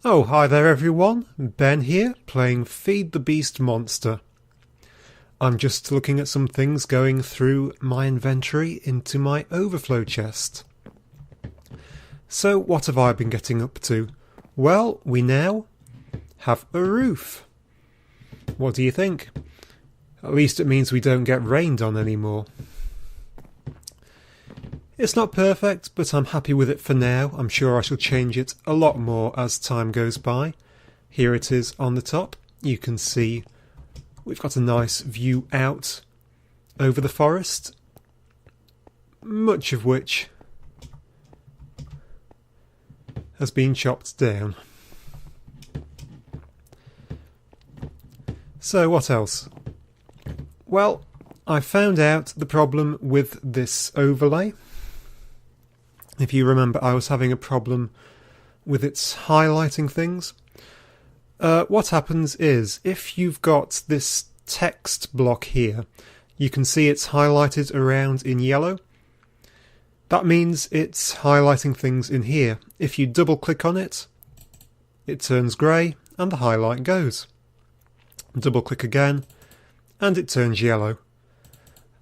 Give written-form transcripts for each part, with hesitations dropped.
Oh, hi there everyone, Ben here, playing Feed the Beast Monster. I'm just looking at some things going through my inventory into my overflow chest. So what have I been getting up to? Well, we now have a roof. What do you think? At least it means we don't get rained on anymore. It's not perfect, but I'm happy with it for now. I'm sure I shall change it a lot more as time goes by. Here it is on the top. You can see we've got a nice view out over the forest, much of which has been chopped down. So what else? Well, I found out the problem with this overlay. If you remember, I was having a problem with its highlighting things. What happens is, if you've got this text block here, you can see it's highlighted around in yellow. That means it's highlighting things in here. If you double click on it, it turns grey and the highlight goes. Double click again and it turns yellow.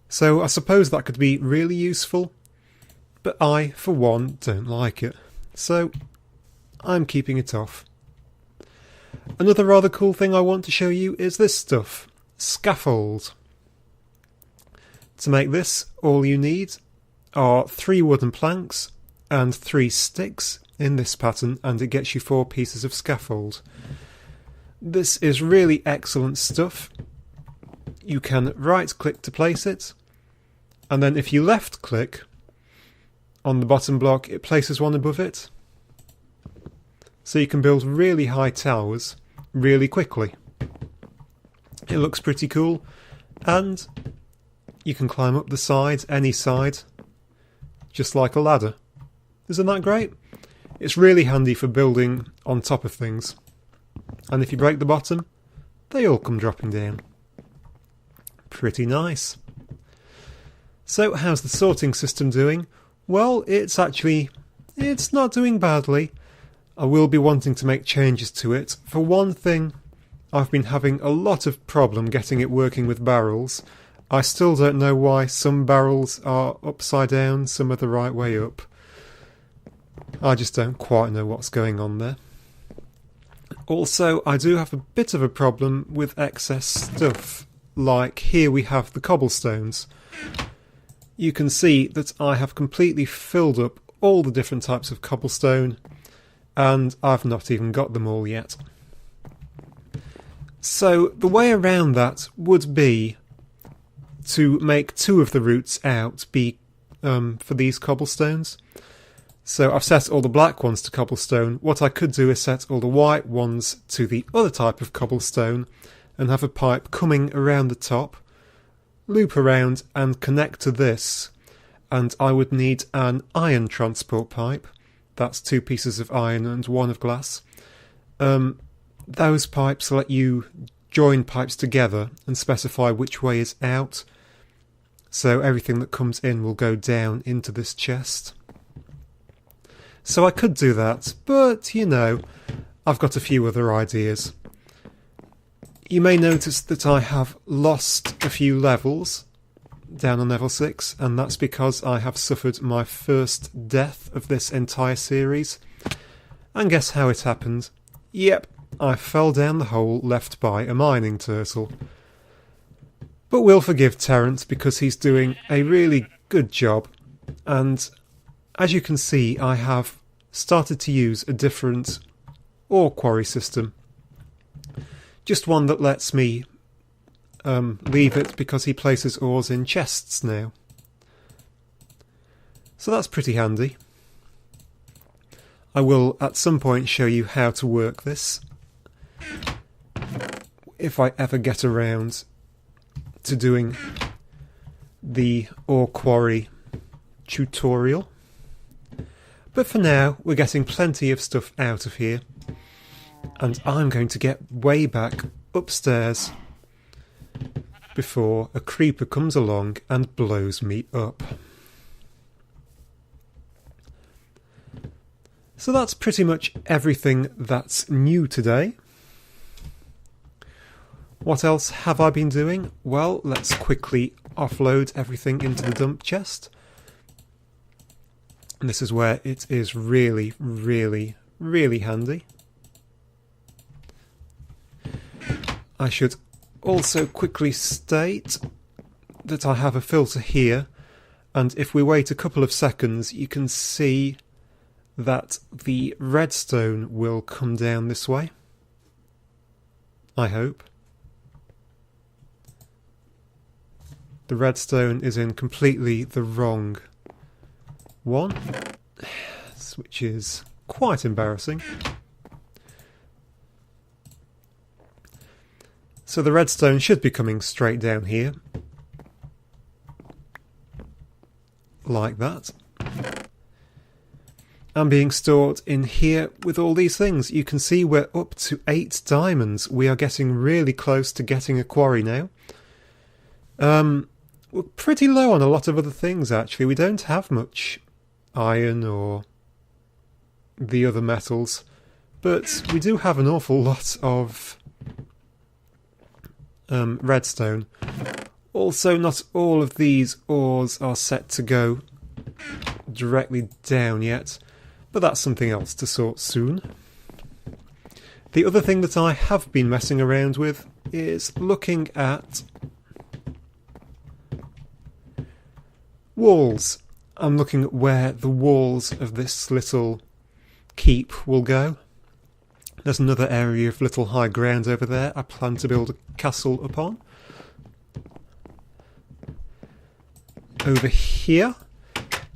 So I suppose that could be really useful, but I, for one, don't like it. So I'm keeping it off. Another rather cool thing I want to show you is this stuff. Scaffold. To make this, all you need are 3 wooden planks and 3 sticks in this pattern, and it gets you 4 pieces of scaffold. This is really excellent stuff. You can right click to place it, and then if you left click on the bottom block, it places one above it. So you can build really high towers really quickly. It looks pretty cool, and you can climb up the side, any side, just like a ladder. Isn't that great? It's really handy for building on top of things. And if you break the bottom, they all come dropping down. Pretty nice. So how's the sorting system doing? Well, it's not doing badly. I will be wanting to make changes to it. For one thing, I've been having a lot of problem getting it working with barrels. I still don't know why some barrels are upside down, some are the right way up. I just don't quite know what's going on there. Also, I do have a bit of a problem with excess stuff. Like here we have the cobblestones. You can see that I have completely filled up all the different types of cobblestone, and I've not even got them all yet. So the way around that would be to make 2 of the routes out be for these cobblestones. So I've set all the black ones to cobblestone. What I could do is set all the white ones to the other type of cobblestone and have a pipe coming around the top, loop around and connect to this, and I would need an iron transport pipe. That's 2 pieces of iron and 1 of glass. Those pipes let you join pipes together and specify which way is out, so everything that comes in will go down into this chest. So I could do that, but you know, I've got a few other ideas. You may notice that I have lost a few levels down on level 6, and that's because I have suffered my first death of this entire series. And guess how it happened? Yep, I fell down the hole left by a mining turtle. But we'll forgive Terrence because he's doing a really good job, and as you can see, I have started to use a different ore quarry system. Just one that lets me leave it because he places ores in chests now. So that's pretty handy. I will at some point show you how to work this, if I ever get around to doing the ore quarry tutorial. But for now, we're getting plenty of stuff out of here, and I'm going to get way back upstairs before a creeper comes along and blows me up. So that's pretty much everything that's new today. What else have I been doing? Well, let's quickly offload everything into the dump chest. And this is where it is really, really, really handy. I should also quickly state that I have a filter here, and if we wait a couple of seconds you can see that the redstone will come down this way. I hope. The redstone is in completely the wrong one, which is quite embarrassing. So the redstone should be coming straight down here, like that, and being stored in here with all these things. You can see we're up to 8 diamonds. We are getting really close to getting a quarry now. We're pretty low on a lot of other things actually. We don't have much iron or the other metals, but we do have an awful lot of redstone. Also, not all of these ores are set to go directly down yet, but that's something else to sort soon. The other thing that I have been messing around with is looking at walls. I'm looking at where the walls of this little keep will go. There's another area of little high ground over there I plan to build a castle upon. Over here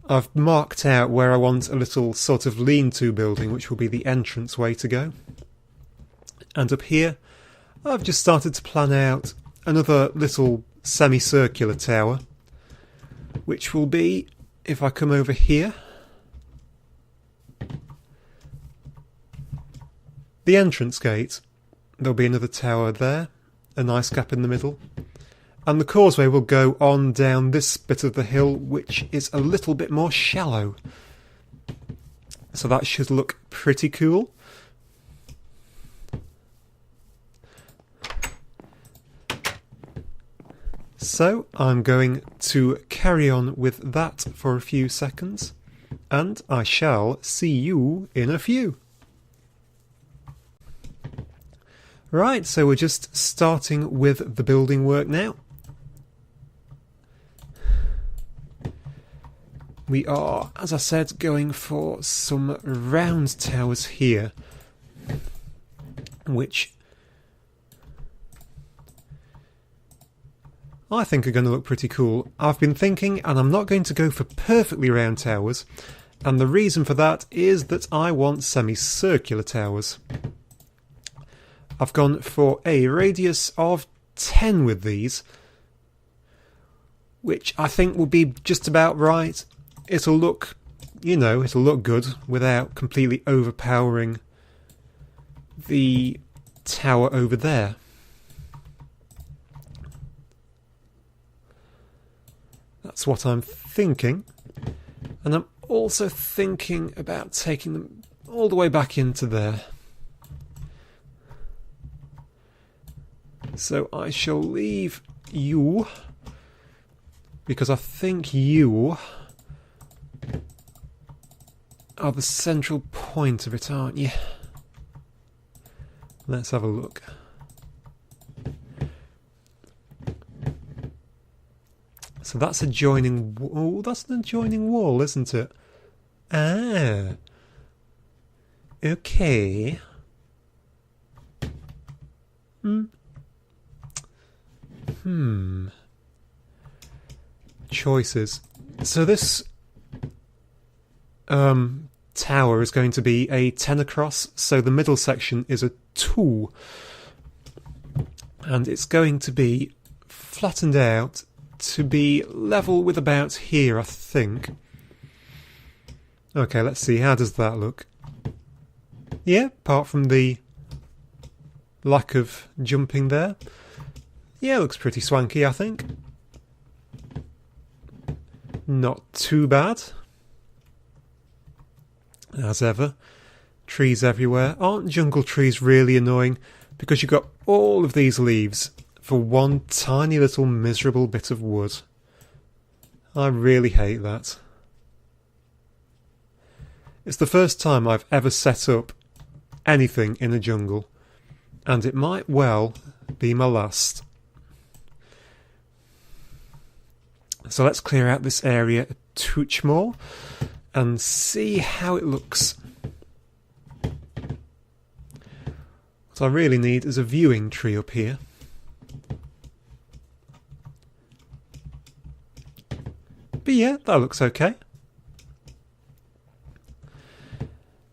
I've marked out where I want a little sort of lean-to building, which will be the entrance way to go. And up here I've just started to plan out another little semicircular tower, which will be, if I come over here, the entrance gate. There'll be another tower there, a nice gap in the middle, and the causeway will go on down this bit of the hill, which is a little bit more shallow. So that should look pretty cool. So I'm going to carry on with that for a few seconds, and I shall see you in a few. Right, so we're just starting with the building work now. We are, as I said, going for some round towers here, which I think are going to look pretty cool. I've been thinking, and I'm not going to go for perfectly round towers, and the reason for that is that I want semicircular towers. I've gone for a radius of 10 with these, which I think will be just about right. It'll look, it'll look good without completely overpowering the tower over there. That's what I'm thinking. And I'm also thinking about taking them all the way back into there. So I shall leave you, because I think you are the central point of it, aren't you? Let's have a look. So that's a joining wall. That's an adjoining wall, isn't it? Ah. Okay. Choices. So this tower is going to be a 10 across, so the middle section is a 2. And it's going to be flattened out to be level with about here, I think. Okay, let's see, how does that look? Yeah, apart from the lack of jumping there. Yeah, looks pretty swanky, I think. Not too bad. as ever. Trees everywhere. Aren't jungle trees really annoying? Because you've got all of these leaves for one tiny little miserable bit of wood. I really hate that. It's the first time I've ever set up anything in a jungle, and it might well be my last. So let's clear out this area a touch more and see how it looks. What I really need is a viewing tree up here. But yeah, that looks okay.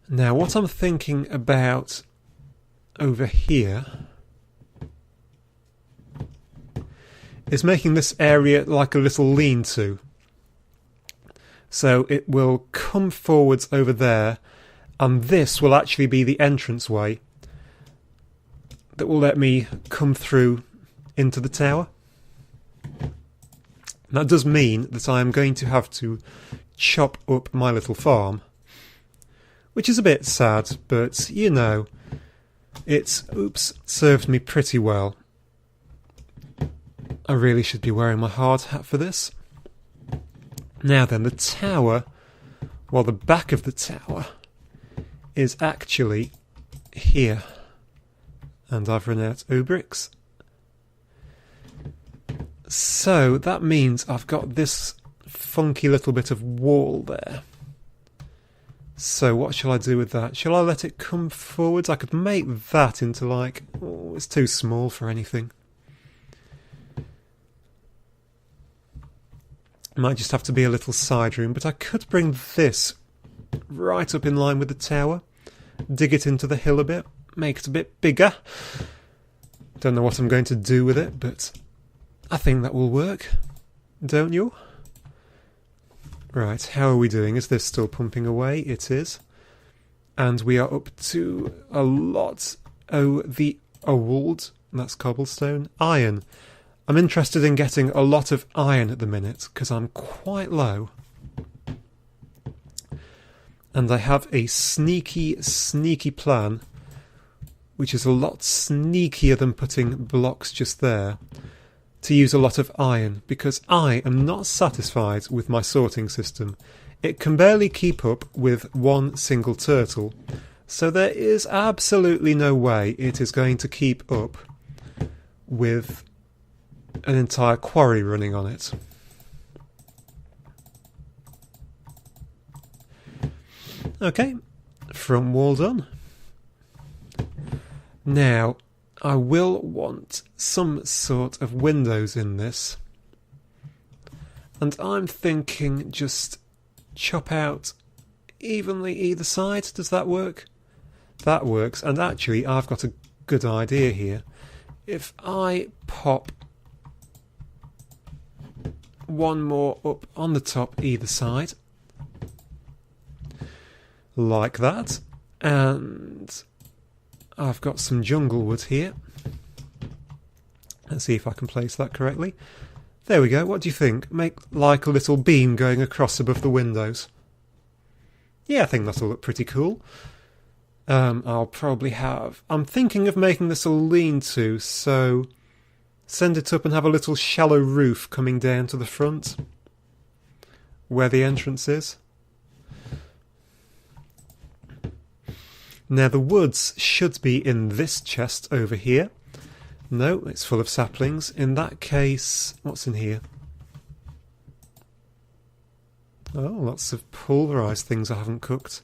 Now what I'm thinking about over here is making this area like a little lean-to. So it will come forwards over there, and this will actually be the entranceway that will let me come through into the tower. That does mean that I am going to have to chop up my little farm, which is a bit sad, but you know, it's served me pretty well. I really should be wearing my hard hat for this. Now then, the tower, well, the back of the tower is actually here. And I've run out of bricks. So that means I've got this funky little bit of wall there. So what shall I do with that? Shall I let it come forwards? I could make that into like... oh, it's too small for anything. Might just have to be a little side room, but I could bring this right up in line with the tower. Dig it into the hill a bit. Make it a bit bigger. Don't know what I'm going to do with it, but I think that will work. Don't you? Right, how are we doing? Is this still pumping away? It is. And we are up to a lot. Oh, the old, that's cobblestone. Iron. I'm interested in getting a lot of iron at the minute, because I'm quite low. And I have a sneaky plan, which is a lot sneakier than putting blocks just there, to use a lot of iron, because I am not satisfied with my sorting system. It can barely keep up with one single turtle, so there is absolutely no way it is going to keep up with an entire quarry running on it. Okay, front wall done. Now, I will want some sort of windows in this. And I'm thinking just chop out evenly either side. Does that work? That works. And actually, I've got a good idea here. If I pop one more up on the top either side, like that, and I've got some jungle wood here. Let's see if I can place that correctly. There we go. What do you think? Make like a little beam going across above the windows. Yeah, I think that'll look pretty cool. I'll probably have... I'm thinking of making this a lean-to, so send it up and have a little shallow roof coming down to the front where the entrance is. Now the woods should be in this chest over here. No, it's full of saplings. In that case, what's in here? Oh, lots of pulverised things I haven't cooked.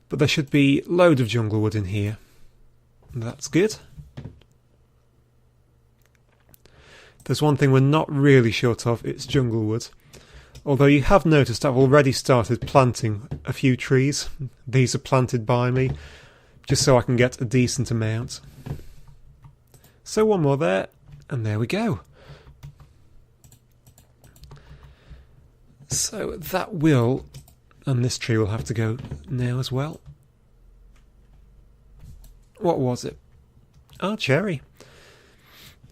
But there should be a load of jungle wood in here. That's good. There's one thing we're not really short of, it's jungle wood. Although you have noticed I've already started planting a few trees. These are planted by me, just so I can get a decent amount. So one more there, and there we go. So that will, and this tree will have to go now as well. What was it? Ah, cherry.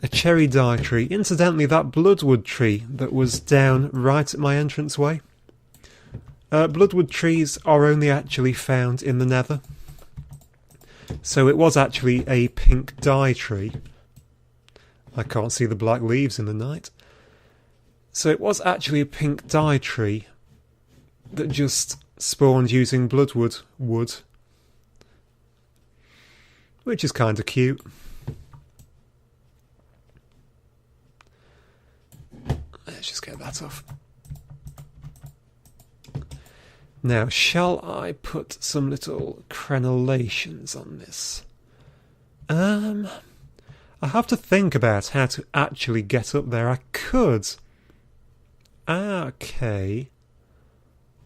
A cherry dye tree. Incidentally, that bloodwood tree that was down right at my entranceway, Bloodwood trees are only actually found in the Nether. So it was actually a pink dye tree. I can't see the black leaves in the night. So it was actually a pink dye tree that just spawned using Bloodwood wood. Which is kind of cute. Let's just get that off. Now, shall I put some little crenellations on this? I have to think about how to actually get up there. I could. Okay.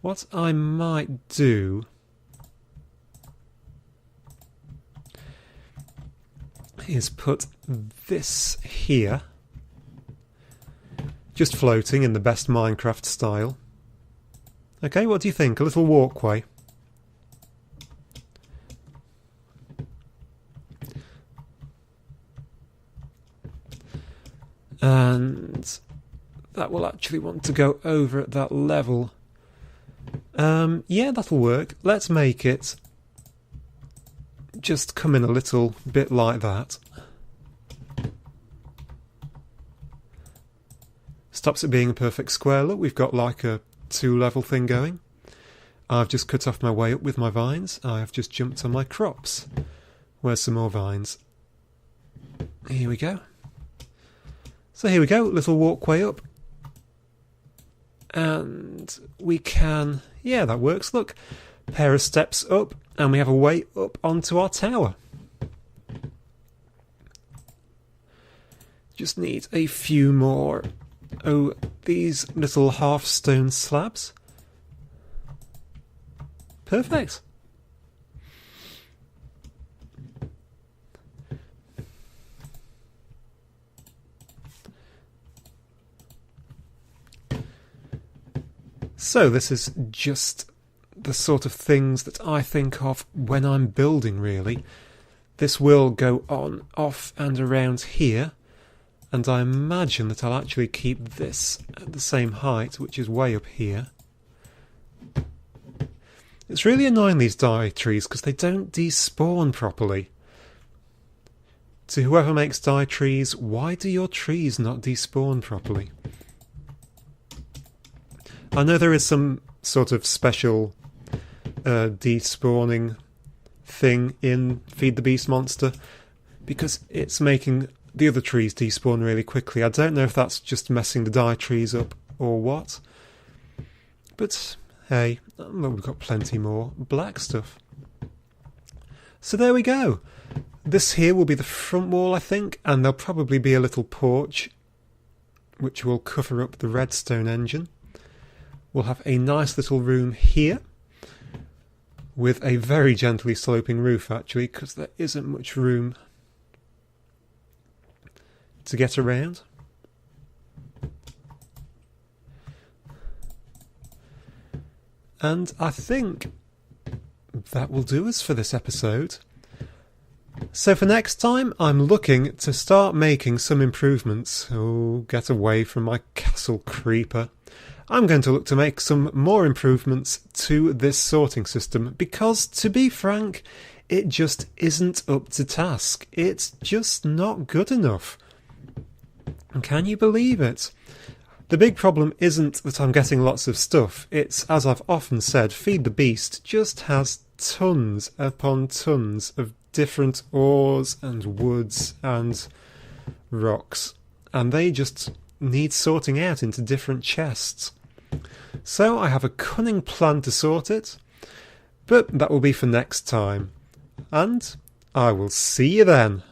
What I might do is put this here, just floating in the best Minecraft style. Okay, what do you think? A little walkway. And that will actually want to go over at that level. Yeah, that'll work. Let's make it just come in a little bit like that. Stops it being a perfect square. Look, we've got like a 2-level thing going. I've just cut off my way up with my vines. I've just jumped on my crops. Where's some more vines? Here we go. So here we go, little walkway up. And we can... yeah, that works. Look, pair of steps up, and we have a way up onto our tower. Just need a few more... oh, these little half-stone slabs. Perfect. So this is just the sort of things that I think of when I'm building, really. This will go on, off and around here. And I imagine that I'll actually keep this at the same height, which is way up here. It's really annoying, these dye trees, because they don't despawn properly. To whoever makes dye trees, why do your trees not despawn properly? I know there is some sort of special despawning thing in Feed the Beast Monster, because it's making the other trees despawn really quickly. I don't know if that's just messing the dye trees up or what. But hey, look, we've got plenty more black stuff. So there we go. This here will be the front wall, I think, and there'll probably be a little porch which will cover up the redstone engine. We'll have a nice little room here with a very gently sloping roof, actually, because there isn't much room to get around. And I think that will do us for this episode. So for next time, I'm looking to start making some improvements. Oh, get away from my castle creeper. I'm going to look to make some more improvements to this sorting system, because, to be frank, it just isn't up to task. It's just not good enough. Can you believe it? The big problem isn't that I'm getting lots of stuff. It's, as I've often said, Feed the Beast just has tons upon tons of different ores and woods and rocks, and they just need sorting out into different chests. So I have a cunning plan to sort it, but that will be for next time. And I will see you then.